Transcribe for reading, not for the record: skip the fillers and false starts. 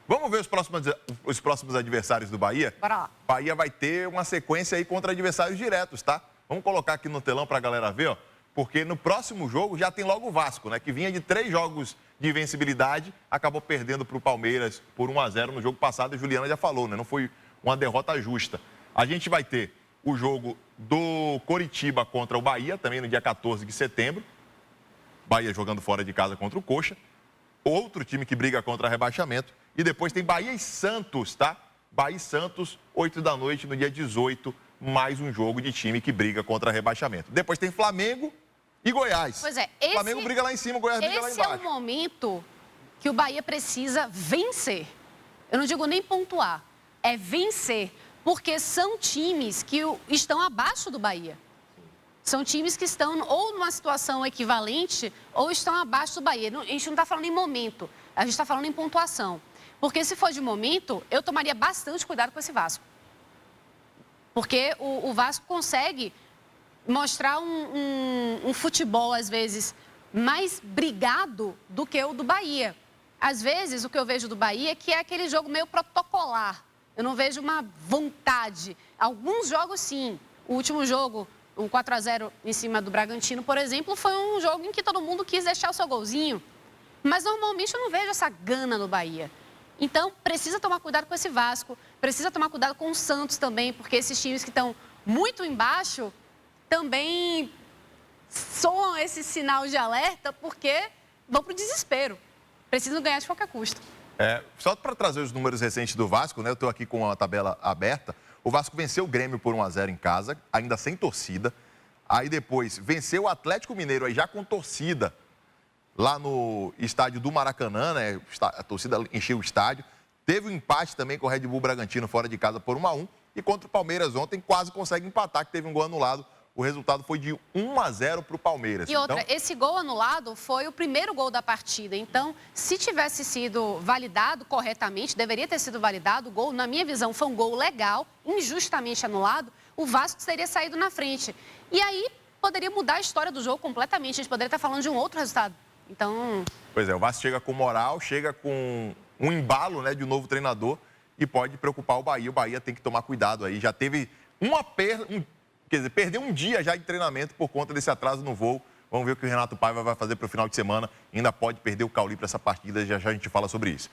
Vamos ver os próximos adversários do Bahia? Bora lá. Bahia vai ter uma sequência aí contra adversários diretos, tá? Vamos colocar aqui no telão para a galera ver, ó. Porque no próximo jogo já tem logo o Vasco, né? Que vinha de 3 jogos de invencibilidade, acabou perdendo para o Palmeiras por 1-0 no jogo passado. A Juliana já falou, né? Não foi uma derrota justa. A gente vai ter o jogo do Coritiba contra o Bahia, também no dia 14 de setembro. Bahia jogando fora de casa contra o Coxa. Outro time que briga contra rebaixamento. E depois tem Bahia e Santos, tá? Bahia e Santos, 8 da noite, no dia 18, mais um jogo de time que briga contra rebaixamento. Depois tem Flamengo e Goiás. Pois é, Flamengo briga lá em cima, Goiás briga lá embaixo. Esse é o momento que o Bahia precisa vencer. Eu não digo nem pontuar, é vencer. Porque são times que estão abaixo do Bahia. São times que estão ou numa situação equivalente ou estão abaixo do Bahia. A gente não está falando em momento, a gente está falando em pontuação. Porque se for de momento, eu tomaria bastante cuidado com esse Vasco. Porque o Vasco consegue mostrar um futebol, às vezes, mais brigado do que o do Bahia. Às vezes, o que eu vejo do Bahia é que é aquele jogo meio protocolar. Eu não vejo uma vontade. Alguns jogos, sim. O último jogo, o 4-0 em cima do Bragantino, por exemplo, foi um jogo em que todo mundo quis deixar o seu golzinho. Mas, normalmente, eu não vejo essa gana no Bahia. Então, precisa tomar cuidado com esse Vasco, precisa tomar cuidado com o Santos também, porque esses times que estão muito embaixo também soam esse sinal de alerta, porque vão para o desespero. Precisam ganhar de qualquer custo. Só para trazer os números recentes do Vasco, né? Eu estou aqui com a tabela aberta. O Vasco venceu o Grêmio por 1-0 em casa, ainda sem torcida. Aí depois venceu o Atlético Mineiro, aí já com torcida, lá no estádio do Maracanã, né? A torcida encheu o estádio. Teve um empate também com o Red Bull Bragantino fora de casa por 1-1. E contra o Palmeiras ontem quase consegue empatar, que teve um gol anulado. O resultado foi de 1-0 para o Palmeiras. E outra, esse gol anulado foi o primeiro gol da partida. Então, se tivesse sido validado corretamente, deveria ter sido validado, o gol, na minha visão, foi um gol legal, injustamente anulado, o Vasco teria saído na frente. E aí, poderia mudar a história do jogo completamente. A gente poderia estar falando de um outro resultado. Então... Pois é, o Vasco chega com moral, chega com um embalo, né, de um novo treinador e pode preocupar o Bahia. O Bahia tem que tomar cuidado aí. Já teve uma perda... Quer dizer, perdeu um dia já de treinamento por conta desse atraso no voo. Vamos ver o que o Renato Paiva vai fazer para o final de semana. Ainda pode perder o Cauli para essa partida, já a gente fala sobre isso.